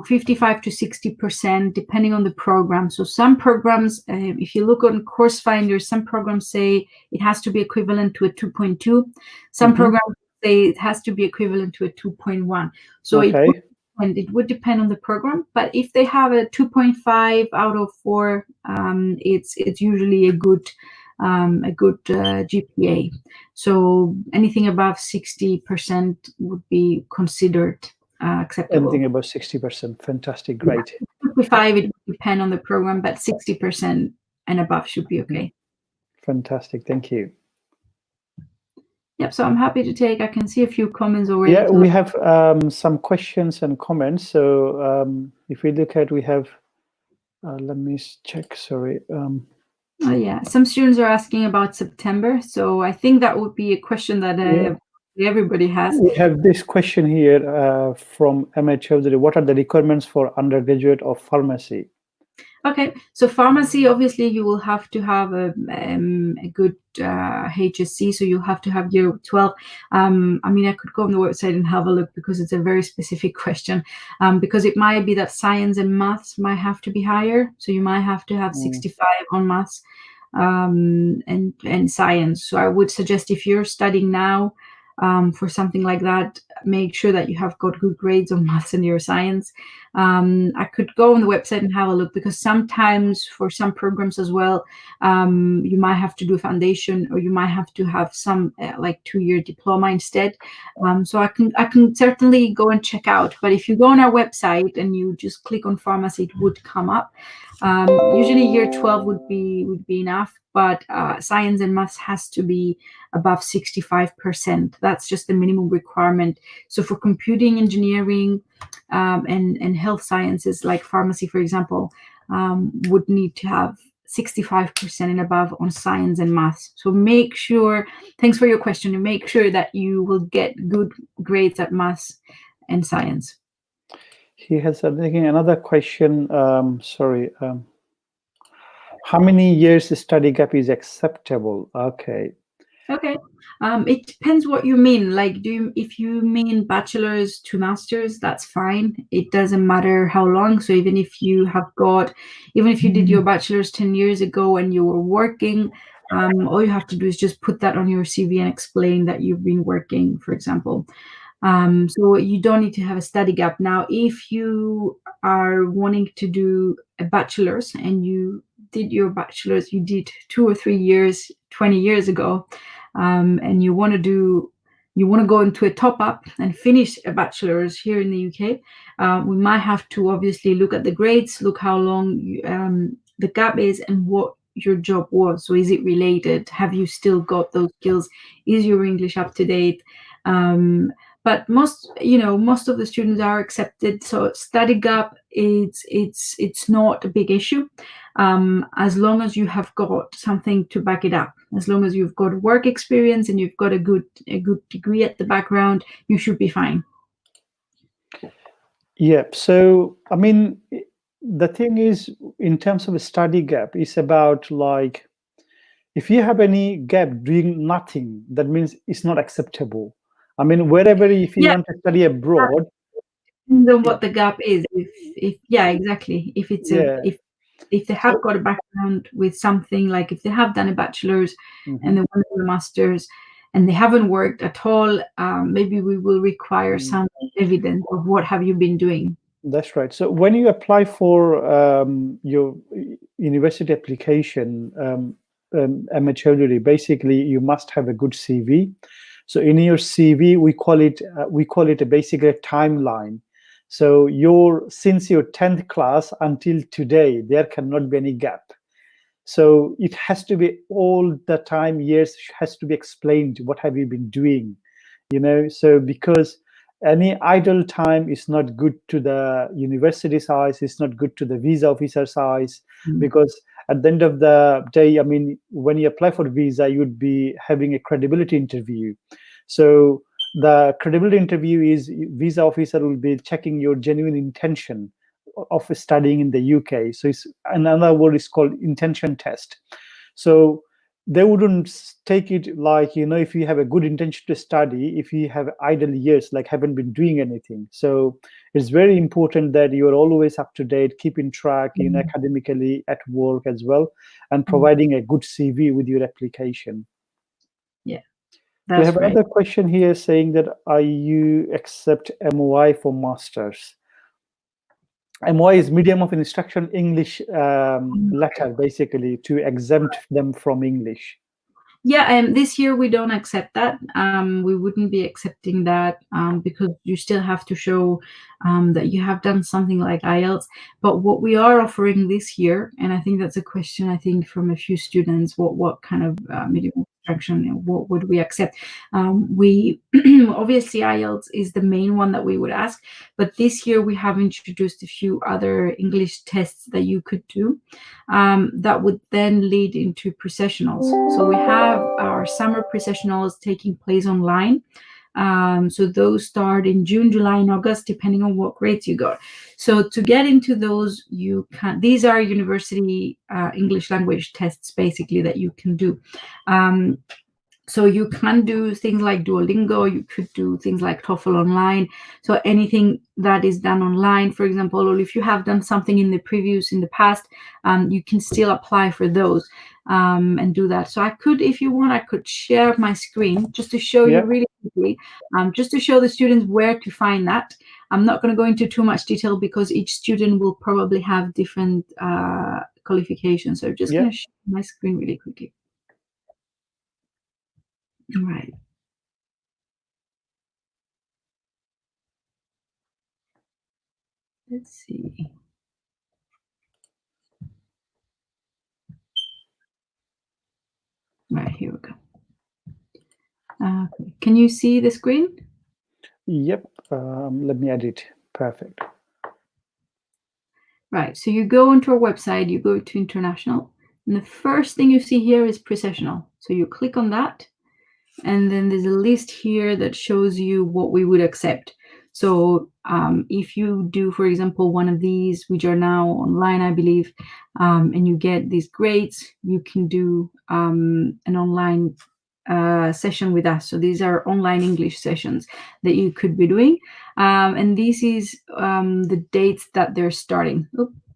55 to 60%, depending on the program. So some programs, if you look on Course Finder, some programs say it has to be equivalent to a 2.2. Some programs say it has to be equivalent to a 2.1. So okay. it would depend on the program. But if they have a 2.5 out of 4, it's usually a good GPA. So anything above 60% would be considered acceptable. Anything above 60%, fantastic, great. 55, it would depend on the program, but 60% and above should be okay. Fantastic, thank you. Yep, so I'm happy to take, I can see a few comments already. Yeah, we have some questions and comments. So if we look at, we have, let me check, sorry. Oh yeah, some students are asking about September. So I think that would be a question that everybody has. We have this question here from Ms Chaudhary. What are the requirements for undergraduate of pharmacy? Okay, so pharmacy, obviously you will have to have a good HSC, so you'll have to have year 12. I mean, I could go on the website and have a look because it's a very specific question, because it might be that science and maths might have to be higher, so you might have to have 65 on maths and science. So I would suggest if you're studying now for something like that, make sure that you have got good grades on maths and your science. I could go on the website and have a look, because sometimes for some programs as well, you might have to do a foundation, or you might have to have some like 2-year diploma instead. So I can certainly go and check out. But if you go on our website and you just click on pharmacy, it would come up. Usually year 12 would be enough, but science and maths has to be above 65%. That's just the minimum requirement. So for computing, engineering, and health sciences, like pharmacy, for example, would need to have 65% and above on science and maths. So make sure, thanks for your question, and make sure that you will get good grades at maths and science. He has another question. Sorry. How many years study gap is acceptable? Okay. Okay. It depends what you mean. Like, if you mean bachelor's to master's, that's fine. It doesn't matter how long. So even if you did your bachelor's 10 years ago and you were working, all you have to do is just put that on your CV and explain that you've been working, for example. So you don't need to have a study gap. Now, if you are wanting to do a bachelor's and you did your bachelor's, you did 2 or 3 years, 20 years ago, and you want to go into a top up and finish a bachelor's here in the UK, we might have to obviously look at the grades, look how long the gap is and what your job was. So is it related? Have you still got those skills? Is your English up to date? But most of the students are accepted. So study gap, it's not a big issue, as long as you have got something to back it up. As long as you've got work experience and you've got a good degree at the background, you should be fine. Yeah. So, I mean, the thing is, in terms of a study gap, it's about like, if you have any gap doing nothing, that means it's not acceptable. I mean, wherever, if you Yeah, want to study abroad, depends on what the gap is. If yeah, exactly. If it's yeah. if they have got a background with something, like if they have done a bachelor's and they want to do a master's and they haven't worked at all, maybe we will require some evidence of what have you been doing. That's right. So when you apply for your university application, MHLD, basically you must have a good CV. So in your CV, we call it basically a timeline. So since your 10th class until today, there cannot be any gap. So it has to be all the time, years has to be explained. What have you been doing? So because any idle time is not good to the university's eyes, it's not good to the visa officer's eyes, because at the end of the day, I mean, when you apply for visa, you would be having a credibility interview. So the credibility interview is visa officer will be checking your genuine intention of studying in the UK. So it's another word is called intention test. So they wouldn't take it like, if you have a good intention to study, if you have idle years, like haven't been doing anything. So it's very important that you're always up to date, keeping track, academically, at work as well, and providing a good CV with your application. Yeah, We that's have right. another question here saying that, are you accept MOI for masters? MOI is medium of instruction English letter, basically, to exempt them from English. Yeah, this year we don't accept that. We wouldn't be accepting that because you still have to show that you have done something like IELTS. But what we are offering this year, and I think that's a question I think from a few students, what kind of medium instruction, what would we accept? We obviously IELTS is the main one that we would ask, but this year we have introduced a few other English tests that you could do that would then lead into pre-sessionals. So we have our summer pre-sessionals taking place online. So those start in June, July, and August, depending on what grades you got. So to get into those, these are university English language tests, basically, that you can do. So you can do things like Duolingo, you could do things like TOEFL online. So anything that is done online, for example, or if you have done something in the past, you can still apply for those and do that. So if you want, I could share my screen just to show you really quickly, just to show the students where to find that. I'm not going to go into too much detail because each student will probably have different qualifications. So just going to share my screen really quickly. All right. Let's see. Right, here we go. Can you see the screen? Yep. Let me edit. Perfect. Right. So you go onto our website, you go to international, and the first thing you see here is pre-sessional. So you click on that, and then there's a list here that shows you what we would accept. So if you do, for example, one of these, which are now online, I believe, and you get these grades, you can do an online session with us. So these are online English sessions that you could be doing. And this is the dates that they're starting.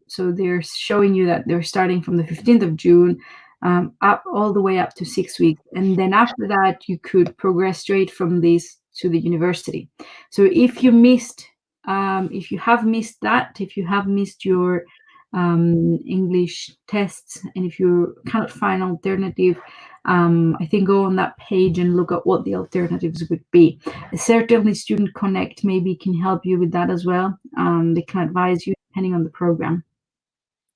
So they're showing you that they're starting from the 15th of June up all the way up to 6 weeks. And then after that, you could progress straight from this to the university. So if you missed, if you have missed that, if you have missed your English tests, and if you cannot find an alternative, I think go on that page and look at what the alternatives would be. Certainly Student Connect maybe can help you with that as well. They can advise you depending on the program.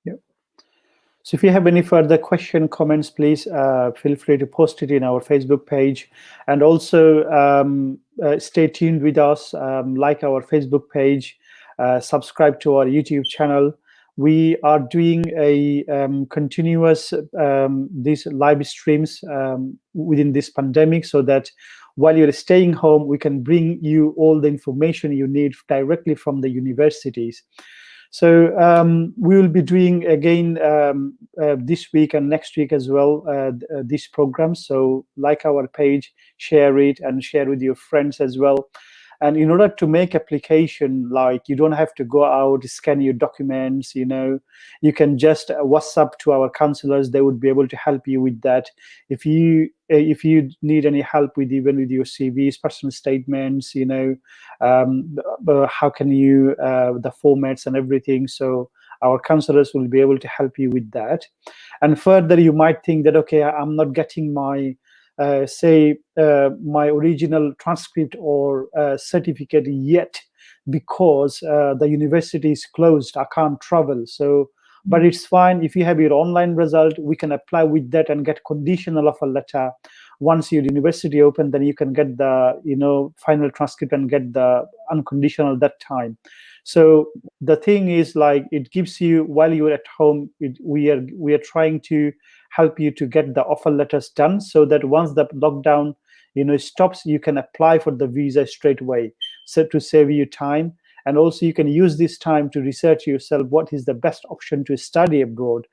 Yep. So if you have any further question, comments, please feel free to post it in our Facebook page, and also stay tuned with us, like our Facebook page, subscribe to our YouTube channel. We are doing a continuous these live streams within this pandemic, so that while you're staying home, we can bring you all the information you need directly from the universities. So we will be doing again this week and next week as well this program. So like our page, share it, and share with your friends as well. And in order to make application, like, you don't have to go out, scan your documents, you know, you can just WhatsApp to our counselors. They would be able to help you with that. If you need any help with even with your CVs, personal statements, you know, how can you, the formats and everything. So our counselors will be able to help you with that. And further, you might think that, okay, I'm not getting my my original transcript or certificate yet because the university is closed, I can't travel. So, but it's fine. If you have your online result, we can apply with that and get conditional offer letter. Once your university open, then you can get the, you know, final transcript and get the unconditional that time. So the thing is, like, it gives you, while you're at home, we are trying to help you to get the offer letters done, so that once the lockdown, you know, stops, you can apply for the visa straight away, so to save you time. And also you can use this time to research yourself what is the best option to study abroad,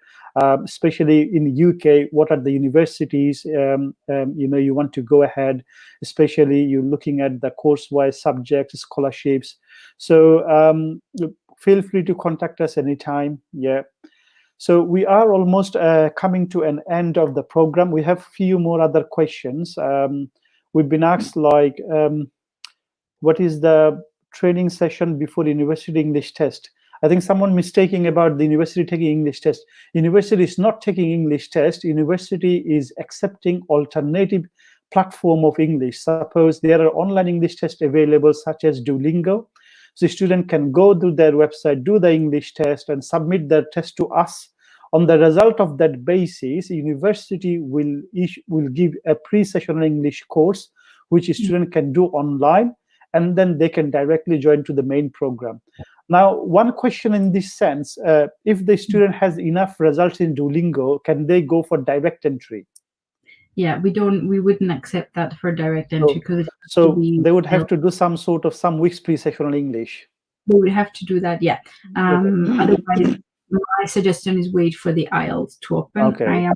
especially in the UK. What are the universities you know, you want to go ahead, especially you're looking at the course-wise subjects, scholarships. So feel free to contact us anytime. Yeah. So we are almost coming to an end of the program. We have a few more other questions. We've been asked, like, what is the training session before university English test? I think someone mistaking about the university taking English test. University is not taking English test. University is accepting alternative platform of English. Suppose there are online English tests available, such as Duolingo. So student can go to their website, do the English test, and submit the test to us. On the result of that basis, university will give a pre-sessional English course, which a student can do online, and then they can directly join to the main program. Now, one question in this sense, if the student has enough results in Duolingo, can they go for direct entry? Yeah, we wouldn't accept that for direct entry, because so they would have to do some weeks pre-sessional English. They would have to do that, yeah. Otherwise, my suggestion is wait for the IELTS to open. Okay. I am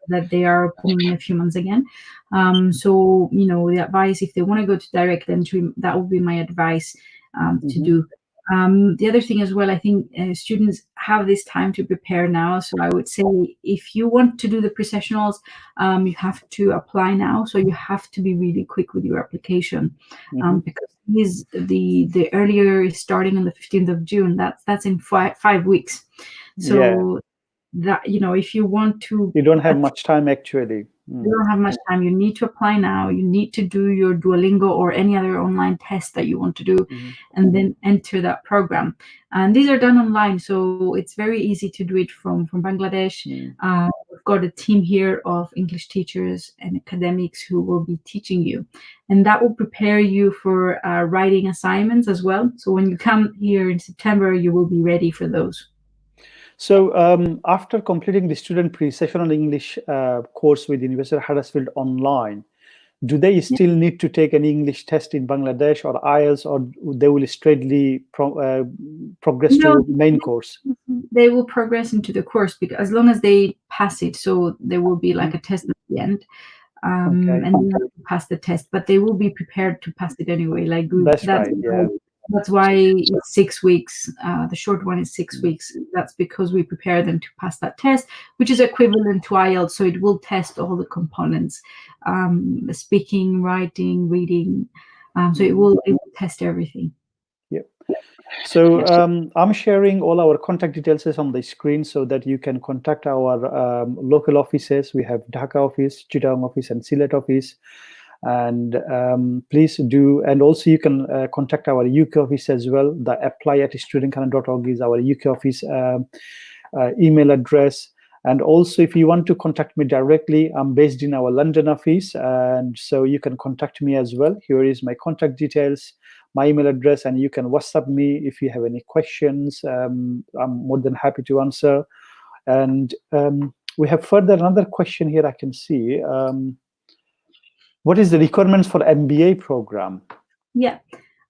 that they are opening in a few months again. So, you know, the advice, if they want to go to direct entry, that would be my advice to do. The other thing as well, I think students have this time to prepare now. So I would say, if you want to do the pre-sessionals, you have to apply now. So you have to be really quick with your application, because the earlier is starting on the 15th of June. That's in 5 weeks. So that, you know, if you want to, you don't have much time actually. You don't have much time. You need to apply now. You need to do your Duolingo or any other online test that you want to do, and then enter that program. And these are done online, so it's very easy to do it from Bangladesh. We've got a team here of English teachers and academics who will be teaching you, and that will prepare you for writing assignments as well. So when you come here in September, you will be ready for those. So after completing the student pre-sessional English course with University of Huddersfield online, do they still need to take an English test in Bangladesh or IELTS, or they will straightly progress to main course? They will progress into the course, because as long as they pass it, so there will be like a test at the end. Okay. and they have to pass the test, but they will be prepared to pass it anyway. Like That's right. Yeah. That's why it's 6 weeks. The short one is 6 weeks. That's because we prepare them to pass that test, which is equivalent to IELTS. So it will test all the components, speaking, writing, reading. So it will test everything. Yeah. So I'm sharing all our contact details on the screen so that you can contact our local offices. We have Dhaka office, Chittagong office, and Sylhet office. And please do, and also you can contact our UK office as well. The apply@studentconnect.org is our UK office email address. And also, if you want to contact me directly, I'm based in our London office, and so you can contact me as well. Here is my contact details, my email address, and you can WhatsApp me if you have any questions. I'm more than happy to answer. And we have further another question here I can see. What is the requirements for MBA program? Yeah.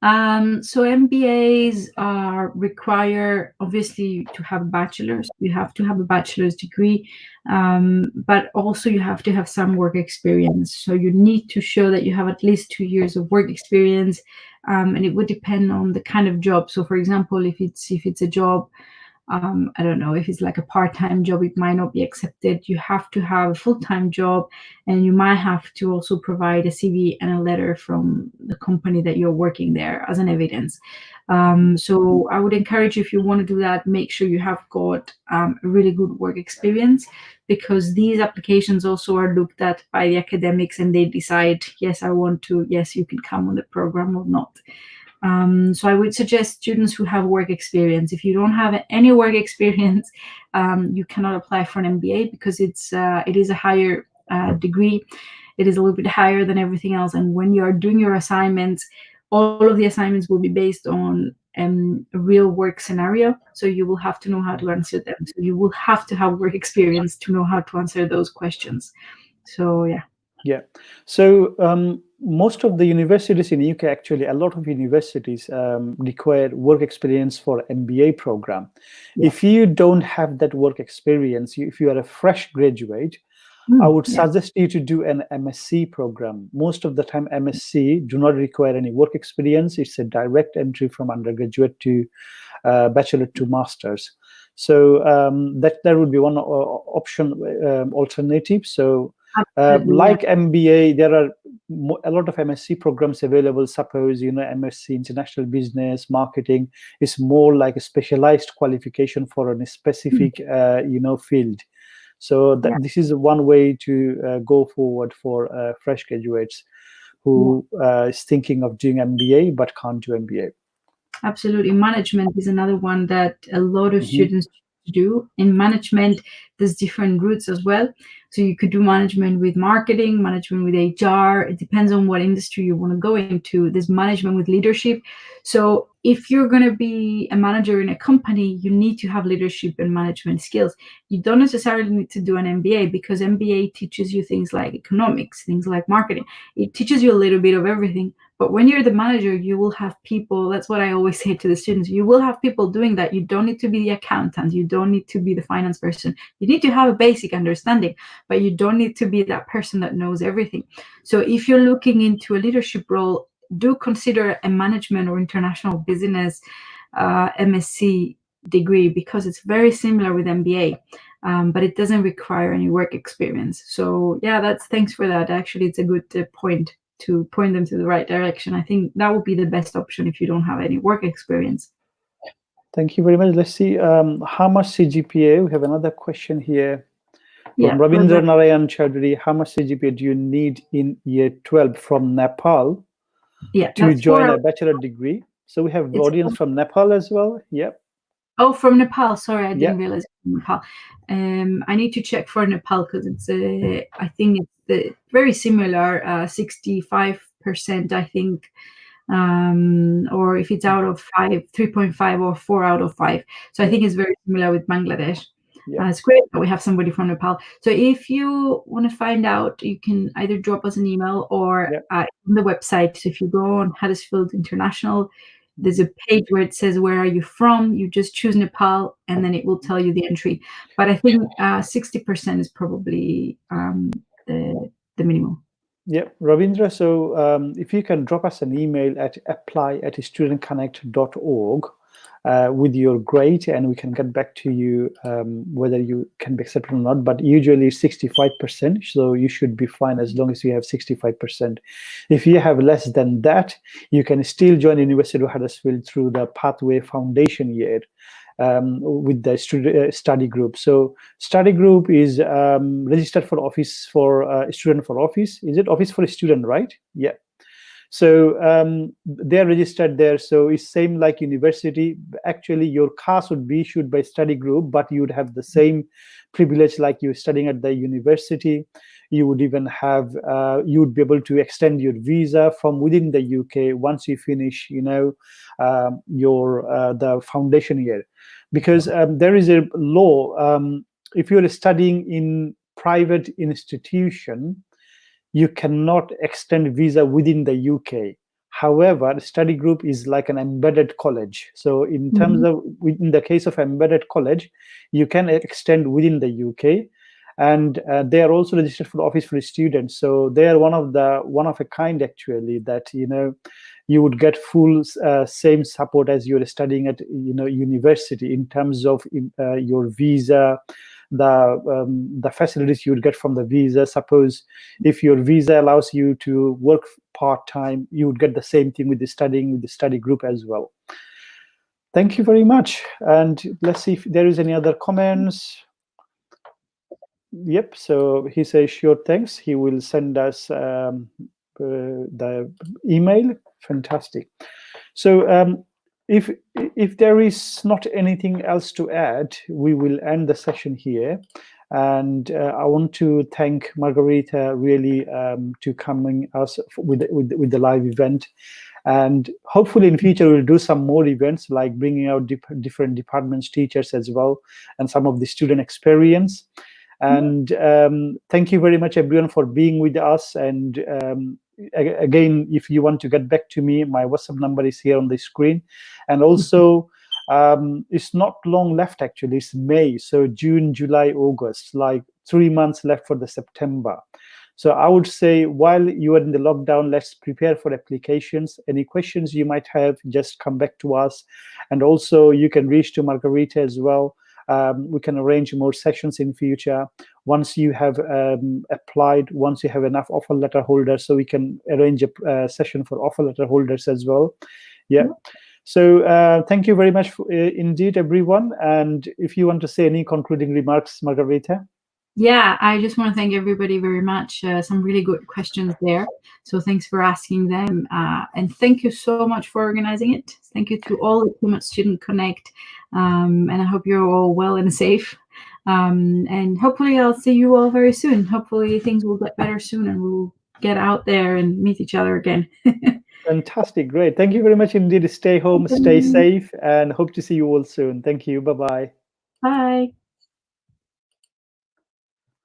So MBAs require, obviously, to have a bachelor's. You have to have a bachelor's degree, but also you have to have some work experience. So you need to show that you have at least 2 years of work experience, and it would depend on the kind of job. So, for example, if it's a job, I don't know, if it's like a part-time job, it might not be accepted. You have to have a full-time job, and you might have to also provide a CV and a letter from the company that you're working there as an evidence. So I would encourage you, if you want to do that, make sure you have got a really good work experience, because these applications also are looked at by the academics, and they decide, yes, yes, you can come on the program or not. So I would suggest students who have work experience. If you don't have any work experience, you cannot apply for an MBA, because it is a higher degree. It is a little bit higher than everything else. And when you are doing your assignments, all of the assignments will be based on a real work scenario. So you will have to know how to answer them. So you will have to have work experience to know how to answer those questions. So yeah. Yeah. So most of the universities in the UK, actually, a lot of universities require work experience for MBA program. Yeah. If you don't have that work experience, if you are a fresh graduate, I would suggest you to do an MSc program. Most of the time, MSc do not require any work experience. It's a direct entry from undergraduate to bachelor to master's. So that would be one option, alternative. So like MBA, there are a lot of MSc programs available. Suppose, MSc International Business Marketing is more like a specialized qualification for a specific, field. So this is one way to go forward for fresh graduates who is thinking of doing MBA but can't do MBA. Absolutely. Management is another one that a lot of students do. In management, there's different routes as well. So you could do management with marketing, management with HR. It depends on what industry you want to go into. There's management with leadership. So if you're going to be a manager in a company, you need to have leadership and management skills. You don't necessarily need to do an MBA, because MBA teaches you things like economics, things like marketing. It teaches you a little bit of everything. But when you're the manager, you will have people. That's what I always say to the students. You will have people doing that. You don't need to be the accountant. You don't need to be the finance person. You need to have a basic understanding, but you don't need to be that person that knows everything. So if you're looking into a leadership role, do consider a management or international business MSc degree, because it's very similar with MBA, but it doesn't require any work experience. So yeah, thanks for that. Actually, it's a good point to point them to the right direction. I think that would be the best option if you don't have any work experience. Thank you very much. Let's see, how much CGPA? We have another question here from Ravindra Narayan Chaudhary. How much CGPA do you need in year 12 from Nepal to join a bachelor degree? So we have audience from Nepal as well. Yep. Oh, from Nepal. Sorry, I didn't realize it was Nepal. I need to check for Nepal, because it's I think it's very similar, 65%, I think, or if it's out of 5, 3.5 or 4 out of 5. So I think it's very similar with Bangladesh. It's great that we have somebody from Nepal. So if you want to find out, you can either drop us an email or on the website. So if you go on Huddersfield International, there's a page where it says, where are you from? You just choose Nepal, and then it will tell you the entry. But I think 60% is probably the the minimum. Yeah, Ravindra, so if you can drop us an email at apply@studentconnect.org with your grade, and we can get back to you whether you can be accepted or not. But usually 65%, so you should be fine as long as you have 65%. If you have less than that, you can still join University of Huddersfield through the Pathway Foundation year. With the study group. So study group is registered for office for student for office. Is it office for a student, right? Yeah. So they're registered there. So it's same like university. Actually, your class would be issued by study group, but you would have the same privilege like you're studying at the university. You would even have, you would be able to extend your visa from within the UK once you finish, you know, the foundation year. Because there is a law, if you're studying in private institution, you cannot extend visa within the UK. However, the study group is like an embedded college. So in terms of, in the case of embedded college, you can extend within the UK. And they are also registered for office for students. So they are one of a kind actually, that, you know, you would get full same support as you're studying at, you know, university in terms of your visa, the facilities you would get from the visa. Suppose if your visa allows you to work part-time, you would get the same thing with the studying with the study group as well. Thank you very much. And let's see if there is any other comments. Yep, so he says, sure, thanks. He will send us the email. Fantastic. So if there is not anything else to add, we will end the session here. And I want to thank Margarita really to coming us with the live event. And hopefully in future we'll do some more events, like bringing out different departments, teachers as well, and some of the student experience. And thank you very much everyone for being with us. And again, if you want to get back to me, my WhatsApp number is here on the screen. And also it's not long left actually, it's May. So June, July, August, like 3 months left for the September. So I would say while you are in the lockdown, let's prepare for applications. Any questions you might have, just come back to us. And also you can reach to Margarita as well. We can arrange more sessions in future once you have applied, once you have enough offer letter holders, so we can arrange a session for offer letter holders as well. Yeah. So thank you very much indeed, everyone. And if you want to say any concluding remarks, Margarita. Yeah, I just want to thank everybody very much. Some really good questions there. So thanks for asking them. And thank you so much for organizing it. Thank you to all the team at Student Connect. And I hope you're all well and safe. And hopefully I'll see you all very soon. Hopefully things will get better soon and we'll get out there and meet each other again. Fantastic. Great. Thank you very much indeed. Stay home, stay safe, and hope to see you all soon. Thank you. Bye-bye. Bye.